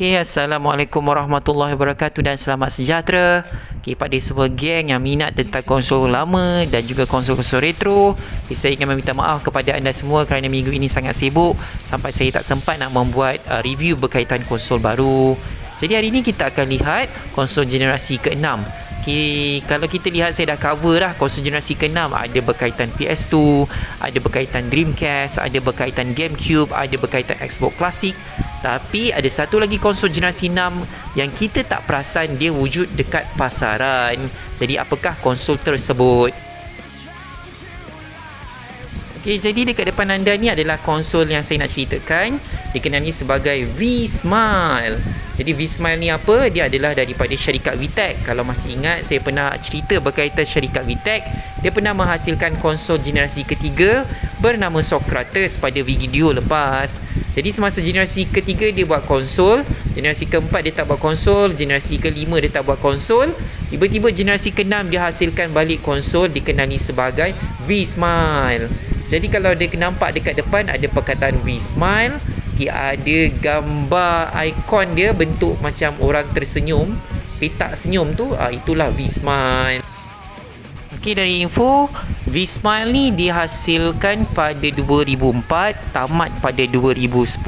Okay, Assalamualaikum warahmatullahi wabarakatuh dan selamat sejahtera. Okay, pada semua geng yang minat tentang konsol lama dan juga konsol-konsol retro, saya ingin meminta maaf kepada anda semua kerana minggu ini sangat sibuk sampai saya tak sempat nak membuat review berkaitan konsol baru. Jadi hari ini kita akan lihat konsol generasi ke-6. Okay, kalau kita lihat saya dah cover dah konsol generasi ke-6, ada berkaitan PS2, ada berkaitan Dreamcast, ada berkaitan GameCube, ada berkaitan Xbox Classic. Tapi ada satu lagi konsol generasi 6 yang kita tak perasan dia wujud dekat pasaran. Jadi apakah konsol tersebut? Okey, jadi dekat depan anda ni adalah konsol yang saya nak ceritakan, dikenali sebagai V-Smile. Jadi V-Smile ni apa? Dia adalah daripada syarikat VTech. Kalau masih ingat, saya pernah cerita berkaitan syarikat VTech. Dia pernah menghasilkan konsol generasi ketiga bernama Socrates pada video lepas. Jadi semasa generasi ketiga dia buat konsol, generasi keempat dia tak buat konsol, generasi kelima dia tak buat konsol, tiba-tiba generasi keenam dia hasilkan balik konsol dikenali sebagai V-Smile. Jadi kalau dia nampak dekat depan ada perkataan V-Smile, dia ada gambar ikon dia bentuk macam orang tersenyum, petak senyum tu, itulah V-Smile. Okey, dari info, V-Smile ni dihasilkan pada 2004, tamat pada 2010.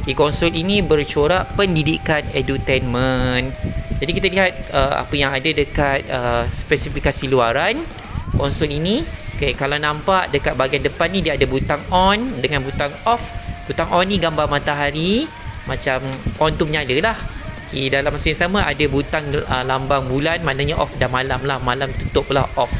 Okey, konsol ini bercorak pendidikan edutainment. Jadi kita lihat apa yang ada dekat spesifikasi luaran konsol ini. Okey, kalau nampak dekat bahagian depan ni dia ada butang on dengan butang off. Butang on ni gambar matahari, macam on tu menyala lah. Okay, dalam masa yang sama ada butang lambang bulan, maknanya off dah malam lah, malam tutup lah off.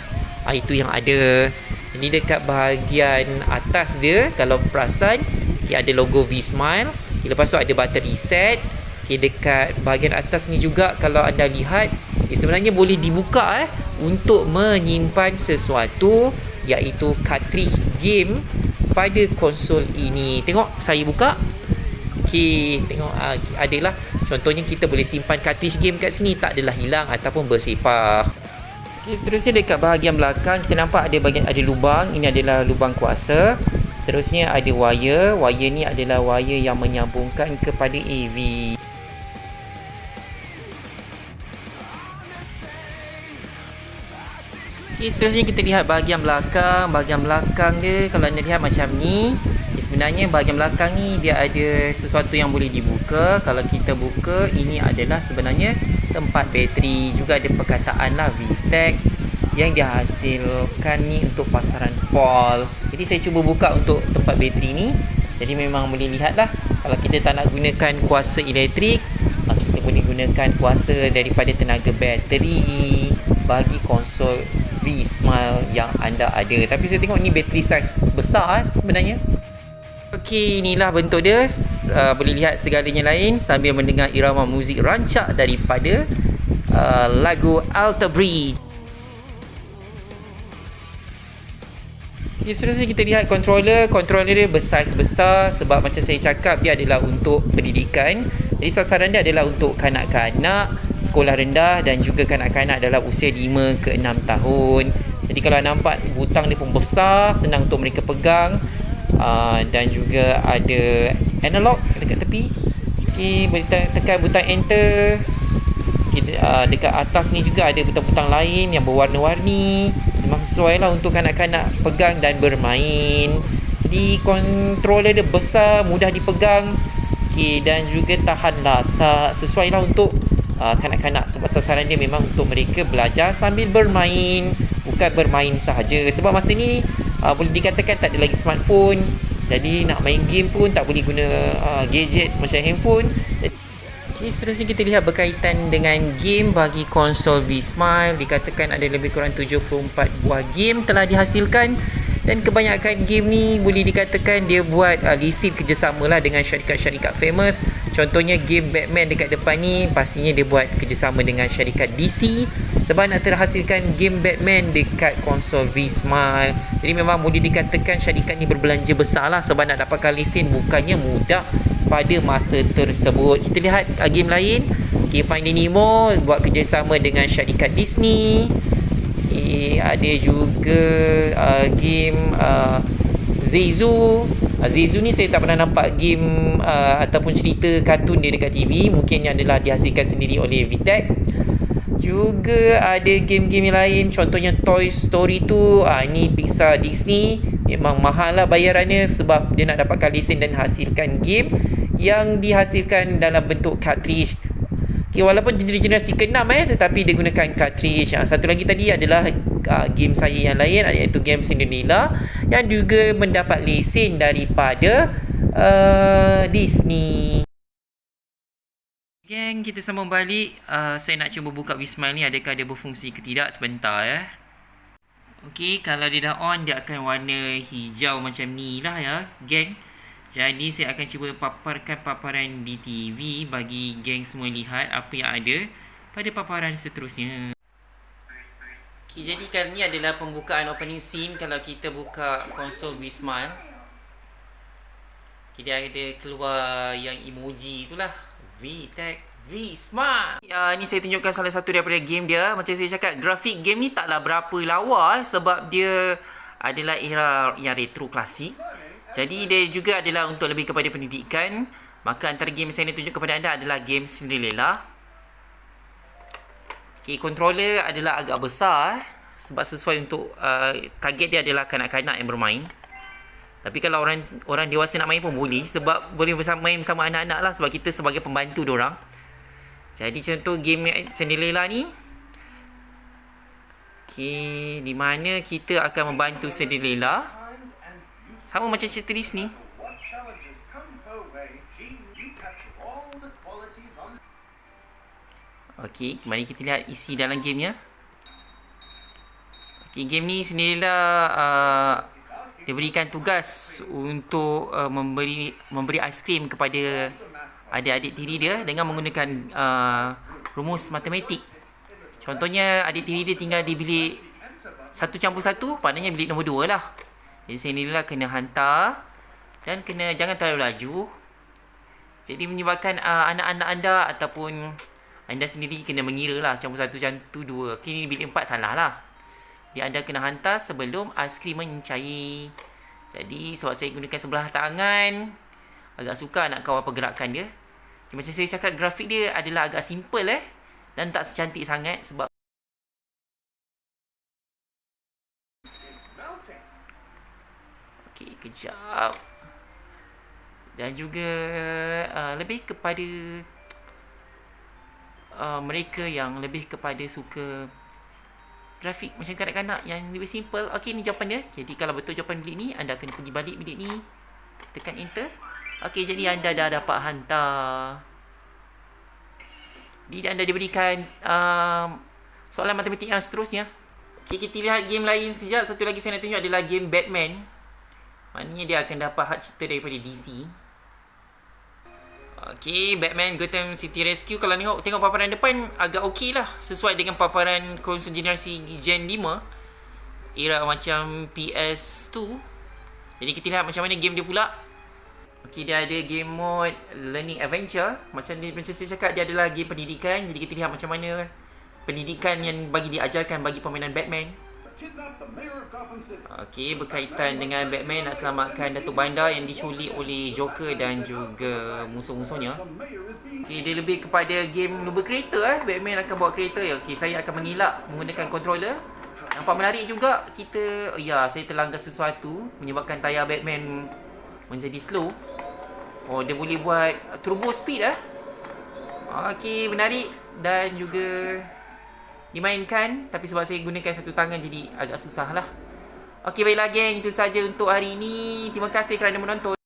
Itu yang ada. Jadi dekat bahagian atas dia kalau perasan, okay, ada logo V-Smile. Okay, lepas tu ada button reset. Okay, dekat bahagian atas ni juga kalau anda lihat, okay, sebenarnya boleh dibuka untuk menyimpan sesuatu, iaitu cartridge game pada konsol ini. Tengok saya buka. Okey, tengok adalah contohnya kita boleh simpan cartridge game kat sini, tak adalah hilang ataupun bersepah. Okey, seterusnya dekat bahagian belakang kita nampak ada lubang. Ini adalah lubang kuasa. Seterusnya ada wire. Wire ni adalah wire yang menyambungkan kepada AV. Okay, seterusnya kita lihat bahagian belakang. Bahagian belakang dia kalau anda lihat macam ni. Sebenarnya bahagian belakang ni dia ada sesuatu yang boleh dibuka. Kalau kita buka, ini adalah sebenarnya tempat bateri. Juga ada perkataan lah VTech yang dihasilkan ni untuk pasaran PAL. Jadi saya cuba buka untuk tempat bateri ni. Jadi memang boleh lihat lah, kalau kita tak nak gunakan kuasa elektrik, kita boleh gunakan kuasa daripada tenaga bateri bagi konsol V-Smile yang anda ada. Tapi saya tengok ni bateri saiz besar sebenarnya. Okey, inilah bentuk dia. Boleh lihat segalanya lain sambil mendengar irama muzik rancak daripada lagu Alter Bridge. Okay, seterusnya kita lihat controller. Controller dia bersaiz besar sebab macam saya cakap dia adalah untuk pendidikan. Jadi sasaran dia adalah untuk kanak-kanak sekolah rendah dan juga kanak-kanak dalam usia 5 ke 6 tahun. Jadi kalau nampak butang dia pun besar, senang untuk mereka pegang. Dan juga ada analog dekat tepi. Okay, boleh tekan butang enter. Okay, dekat atas ni juga ada butang-butang lain yang berwarna-warni. Memang sesuai lah untuk kanak-kanak pegang dan bermain. Jadi controller dia besar, mudah dipegang. Okay, dan juga tahan lasak. Sesuai lah untuk kanak-kanak sebab sasaran dia memang untuk mereka belajar sambil bermain, bukan bermain sahaja. Sebab masa ni boleh dikatakan tak ada lagi smartphone, jadi nak main game pun tak boleh guna gadget macam handphone. Okay, seterusnya kita lihat berkaitan dengan game bagi konsol V-Smile. Dikatakan ada lebih kurang 74 buah game telah dihasilkan, dan kebanyakan game ni boleh dikatakan dia buat lisin kerjasama lah dengan syarikat-syarikat famous. Contohnya game Batman dekat depan ni, pastinya dia buat kerjasama dengan syarikat DC sebab nak terhasilkan game Batman dekat konsol V-Smile. Jadi memang boleh dikatakan syarikat ni berbelanja besar lah sebab nak dapatkan lisin bukannya mudah pada masa tersebut. Kita lihat game lain. Okay, Finding Nemo buat kerjasama dengan syarikat Disney. Ada juga game Zaizu. Zaizu ni saya tak pernah nampak game ataupun cerita kartun dia dekat TV. Mungkin yang adalah dihasilkan sendiri oleh VTech. Juga ada game-game yang lain, contohnya Toy Story tu. Ini Pixar Disney. Memang mahal lah bayarannya sebab dia nak dapatkan lesen dan hasilkan game yang dihasilkan dalam bentuk cartridge. Okay, walaupun generasi ke-6 tetapi dia gunakan cartridge. Satu lagi tadi adalah game saya yang lain, iaitu game Cinderella yang juga mendapat lesen daripada Disney. Geng, kita sambung balik. Saya nak cuba buka Wismile ni, adakah dia berfungsi ke tidak, sebentar ya. Okey, kalau dia dah on, dia akan warna hijau macam ni lah ya, geng. Jadi saya akan cuba paparkan paparan di TV bagi geng semua lihat apa yang ada pada paparan seterusnya. Okay, jadi kali ni adalah pembukaan opening scene kalau kita buka konsol Wismile. Kita ada keluar yang emoji itulah, VTech Wismile. Ni saya tunjukkan salah satu daripada game dia. Macam saya cakap, grafik game ni taklah berapa lawa sebab dia adalah era yang retro klasik. Jadi dia juga adalah untuk lebih kepada pendidikan. Maka antara game yang saya nak tunjuk kepada anda adalah game Cinderella. Okay, controller adalah agak besar sebab sesuai untuk target dia adalah kanak-kanak yang bermain. Tapi kalau orang dewasa nak main pun boleh, sebab boleh main bersama anak-anak lah, sebab kita sebagai pembantu diorang. Jadi contoh game Cinderella ni, okay, di mana kita akan membantu Cinderella sama macam cerita Disney. Okey, mari kita lihat isi dalam gamenya. Okey, game ni Cinderella dia berikan tugas untuk memberi aiskrim kepada adik-adik tiri dia dengan menggunakan rumus matematik. Contohnya adik tiri dia tinggal di bilik 1+1, maknanya bilik nombor 2 lah. Jadi Cinderella kena hantar dan jangan terlalu laju. Jadi menyebabkan anak-anak anda ataupun anda sendiri kena mengira lah campur 1 campur 2. Kini bilik 4 salah lah. Jadi anda kena hantar sebelum aiskrim mencair. Jadi sebab saya gunakan sebelah tangan, agak suka nak kawal pergerakan dia. Macam saya cakap, grafik dia adalah agak simple dan tak secantik sangat sebab okey, kejap. Dan juga lebih kepada mereka yang lebih kepada suka grafik macam kanak-kanak yang lebih simple. Okey, ni jawapan dia. Jadi kalau betul jawapan bilik ni, anda kena pergi balik bilik ni, tekan enter. Okey, jadi anda dah dapat hantar. Jadi anda diberikan soalan matematik yang seterusnya. Okey, kita lihat game lain sekejap. Satu lagi saya nak tunjuk adalah game Batman. Maknanya dia akan dapat hak cipta daripada DC. Okey, Batman Gotham City Rescue. Kalau tengok paparan depan agak okey lah, sesuai dengan paparan konsol generasi Gen 5, era macam PS2. Jadi kita lihat macam mana game dia pula. Okey, dia ada game mode Learning Adventure. Macam saya cakap, dia adalah game pendidikan. Jadi kita lihat macam mana pendidikan yang diajarkan bagi permainan Batman. Okey, berkaitan dengan Batman nak selamatkan Datuk Bandar yang diculik oleh Joker dan juga musuh-musuhnya. Okey, dia lebih kepada game lumba kereta. Batman akan bawa kereta. Okey, saya akan mengelak menggunakan controller. Nampak menarik juga. Saya terlanggar sesuatu menyebabkan tayar Batman menjadi slow. Oh, dia boleh buat turbo speed Okey, menarik dan juga dimainkan, tapi sebab saya gunakan satu tangan jadi agak susah lah. Okey, baiklah geng, itu saja untuk hari ini. Terima kasih kerana menonton.